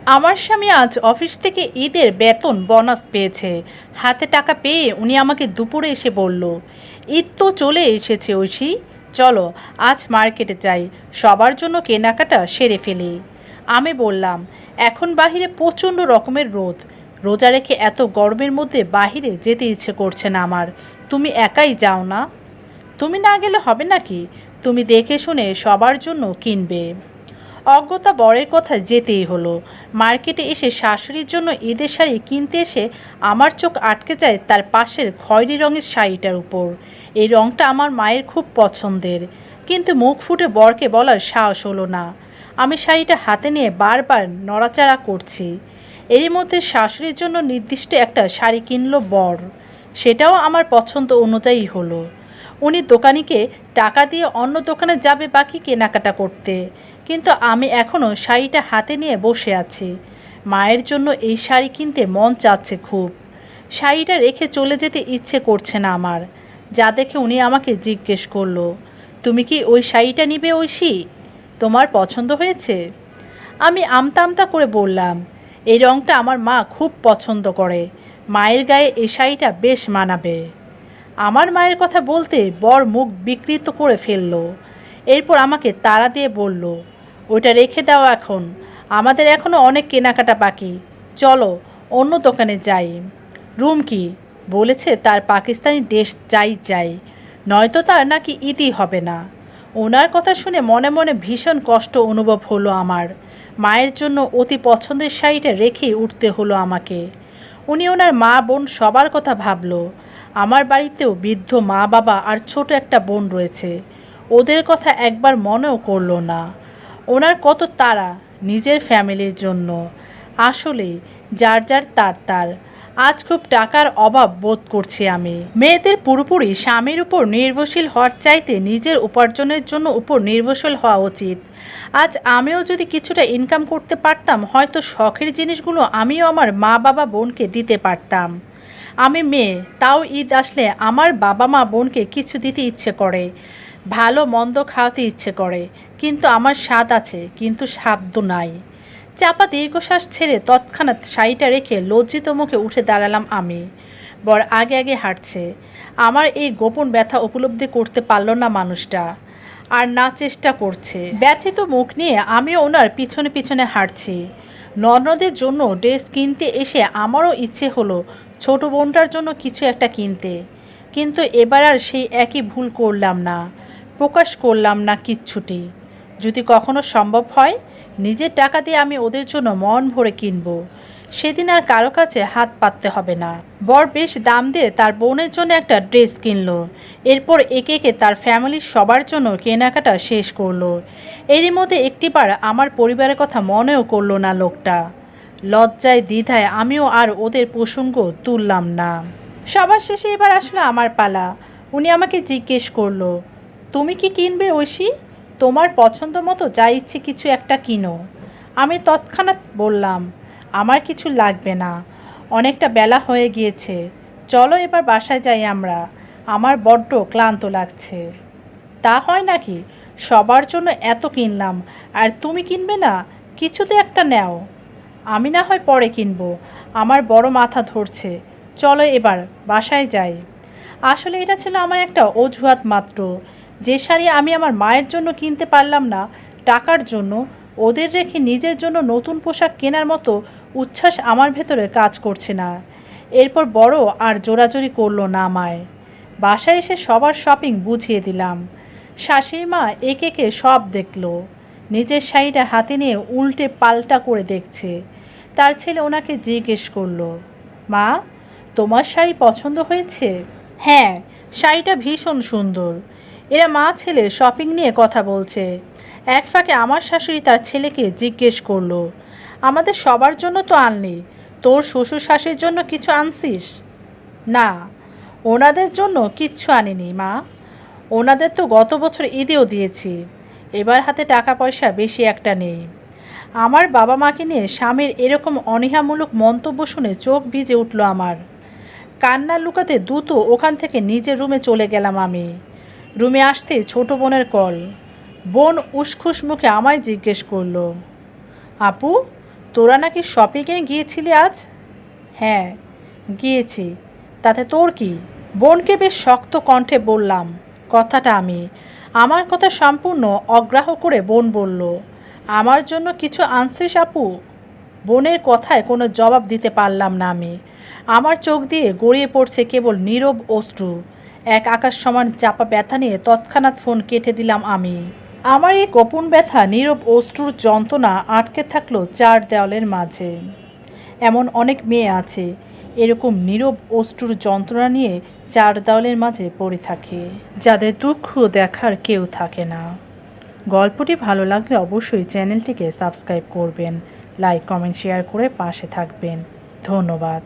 আমার স্বামী আজ অফিস থেকে ঈদের বেতন বোনাস পেয়েছে। হাতে টাকা পেয়ে উনি আমাকে দুপুরে এসে বলল, ঈদ তো চলে এসেছে ঐশী, চলো আজ মার্কেটে যাই, সবার জন্য কেনাকাটা সেরে ফেলি। আমি বললাম, এখন বাহিরে প্রচণ্ড রকমের রোদ, রোজা রেখে এত গরমের মধ্যে বাহিরে যেতে ইচ্ছে করছে না আমার। তুমি একাই যাও না? তুমি না গেলে হবে নাকি? তুমি দেখে শুনে সবার জন্য কিনবে। অজ্ঞতা বরের কথা যেতেই হলো। মার্কেটে এসে শাশুড়ির জন্য ঈদের শাড়ি কিনতে এসে আমার চোখ আটকে যায় তার পাশের খয়েরি রঙের শাড়িটার উপর। এই রঙটা আমার মায়ের খুব পছন্দের, কিন্তু মুখ ফুটে বরকে বলার সাহস হলো না। আমি শাড়িটা হাতে নিয়ে বারবার নড়াচাড়া করছি। এরই মধ্যে শাশুড়ির জন্য নির্দিষ্ট একটা শাড়ি কিনল বর, সেটাও আমার পছন্দ অনুযায়ী হলো। উনি দোকানিকে টাকা দিয়ে অন্য দোকানে যাবে বাকি কেনাকাটা করতে, কিন্তু আমি এখনও শাড়িটা হাতে নিয়ে বসে আছি। মায়ের জন্য এই শাড়ি কিনতে মন চাচ্ছে খুব। শাড়িটা রেখে চলে যেতে ইচ্ছে করছে না আমার। যা দেখে উনি আমাকে জিজ্ঞেস করলো, তুমি কি ওই শাড়িটা নিবে ঐশী? তোমার পছন্দ হয়েছে? আমি আমতা আমতা করে বললাম, এই রঙটা আমার মা খুব পছন্দ করে, মায়ের গায়ে এই শাড়িটা বেশ মানাবে। আমার মায়ের কথা বলতে বর মুখ বিকৃত করে ফেলল। এরপর আমাকে তাড়া দিয়ে বলল, ওইটা রেখে দাও এখন, আমাদের এখনও অনেক কেনাকাটা বাকি, চলো অন্য দোকানে যাই। রুম কি বলেছে তার পাকিস্তানি ড্রেস চাই, নয়তো তার নাকি ঈদই হবে না। ওনার কথা শুনে মনে মনে ভীষণ কষ্ট অনুভব হলো আমার। মায়ের জন্য অতি পছন্দের শাড়িটা রেখেই উঠতে হলো আমাকে। উনি ওনার মা বোন সবার কথা ভাবলো। আমার বাড়িতেও বৃদ্ধ মা বাবা আর ছোট একটা বোন রয়েছে, ওদের কথা একবার মনেও করলো না। ওনার কত তাড়া নিজের ফ্যামিলির জন্য। আসলে যার যার তার। আজ খুব টাকার অভাব বোধ করছি আমি। মেয়েদের পুরোপুরি স্বামীর উপর নির্ভরশীল হওয়ার চাইতে নিজের উপার্জনের জন্য উপর নির্ভরশীল হওয়া উচিত। আজ আমিও যদি কিছুটা ইনকাম করতে পারতাম, হয়তো শখের জিনিসগুলো আমিও আমার মা বাবা বোনকে দিতে পারতাম। আমি মেয়ে, তাও ঈদ আসলে আমার বাবা মা বোনকে কিছু দিতে ইচ্ছে করে, ভালো মন্দ খাওয়াতে ইচ্ছে করে, কিন্তু আমার স্বাদ আছে কিন্তু সাধ্য নাই। চাপা দীর্ঘশ্বাস ছেড়ে তৎক্ষণাৎ শাড়িটা রেখে লজ্জিত মুখে উঠে দাঁড়ালাম আমি। বর আগে আগে হাঁটছে। আমার এই গোপন ব্যথা উপলব্ধি করতে পারল না মানুষটা, আর না চেষ্টা করছে। ব্যথিত মুখ নিয়ে আমিও ওনার পিছনে পিছনে হাঁটছি। ননদের জন্য ড্রেস কিনতে এসে আমারও ইচ্ছে হলো ছোট বোনটার জন্য কিছু একটা কিনতে, কিন্তু এবার আর সেই একই ভুল করলাম না, প্রকাশ করলাম না কিচ্ছুটি। যদি কখনো সম্ভব হয় নিজের টাকা দিয়ে আমি ওদের জন্য মন ভরে কিনব, সেদিন আর কারো কাছে হাত পাততে হবে না। বর বেশ দাম দিয়ে তার বোনের জন্য একটা ড্রেস কিনলো, এরপর একে একে তার ফ্যামিলির সবার জন্য কেনাকাটা শেষ করলো। এরই মধ্যে একটিবার আমার পরিবারের কথা মনেও করলো না লোকটা। লজ্জায় দ্বিধায় আমিও আর ওদের প্রসঙ্গ তুললাম না। সবার শেষে এবার আসলে আমার পালা। উনি আমাকে জিজ্ঞেস করলো, তুমি কি কিনবে ঐশী? তোমার পছন্দ মতো যা ইচ্ছে কিছু একটা কিনো। আমি তৎক্ষণাৎ বললাম, আমার কিছু লাগবে না, অনেকটা বেলা হয়ে গিয়েছে, চলো এবার বাসায় যাই আমরা, আমার বড্ড ক্লান্ত লাগছে। তা হয় নাকি? সবার জন্য এত কিনলাম আর তুমি কিনবে না? কিছুতে একটা নেও। আমি না হয় পরে কিনবো, আমার বড় মাথা ধরছে, চলো এবার বাসায় যাই। আসলে এটা ছিল আমার একটা অজুহাত মাত্র। যে শাড়ি আমি আমার মায়ের জন্য কিনতে পারলাম না টাকার জন্য, ওদের রেখে নিজের জন্য নতুন পোশাক কেনার মতো উচ্ছ্বাস আমার ভেতরে কাজ করছে না। এরপর বড় আর জোরাজোরি করলো না আমায়। বাসায় এসে সবার শপিং বুঝিয়ে দিলাম। শাশুড়ি মা একে একে সব দেখলো। নিজের শাড়িটা হাতে নিয়ে উল্টে পাল্টা করে দেখছে। তার ছেলে ওনাকে জিজ্ঞেস করলো, মা, তোমার শাড়ি পছন্দ হয়েছে? হ্যাঁ, শাড়িটা ভীষণ সুন্দর। এরা মা ছেলে শপিং নিয়ে কথা বলছে। এক ফাঁকে আমার শাশুড়ি তার ছেলেকে জিজ্ঞেস করলো, আমাদের সবার জন্য তো আনলি, তোর শ্বশুর শাশুড়ির জন্য কিছু আনছিস? না, ওনাদের জন্য কিচ্ছু আনিনি মা, ওনাদের তো গত বছর ঈদেও দিয়েছি, এবার হাতে টাকা পয়সা বেশি একটা নেই। আমার বাবা মাকে নিয়ে স্বামীর এরকম অনীহামূলক মন্তব্য শুনে চোখ ভিজে উঠল আমার। কান্না লুকাতে দ্রুত ওখান থেকে নিজের রুমে চলে গেলাম আমি। রুমে আসতে ছোট বোনের কল। বোন উসখুস মুখে আমায় জিজ্ঞেস করলো, আপু, তোরা নাকি শপিংয়ে গিয়েছিলি আজ? হ্যাঁ, গিয়েছি। তাতে তোর কি? বোনকে বেশ শক্ত কণ্ঠে বললাম কথাটা আমি। আমার কথা সম্পূর্ণ অগ্রাহ্য করে বোন বলল, আমার জন্য কিছু আনছিস আপু? বোনের কথায় কোনো জবাব দিতে পারলাম না আমি। আমার চোখ দিয়ে গড়িয়ে পড়ছে কেবল নীরব অশ্রু। এক আকাশ সমান চাপা ব্যথা নিয়ে তৎক্ষণাৎ ফোন কেটে দিলাম আমি। আমার এই গোপন ব্যথা নীরব অশ্রুর যন্ত্রণা আটকে থাকলো চার দেওয়ালের মাঝে। এমন অনেক মেয়ে আছে এরকম নীরব অশ্রুর যন্ত্রণা নিয়ে চার দেওয়ালের মাঝে পড়ে থাকে, যাদের দুঃখ দেখার কেউ থাকে না। গল্পটি ভালো লাগলে অবশ্যই চ্যানেলটিকে সাবস্ক্রাইব করবেন, লাইক কমেন্ট শেয়ার করে পাশে থাকবেন। ধন্যবাদ।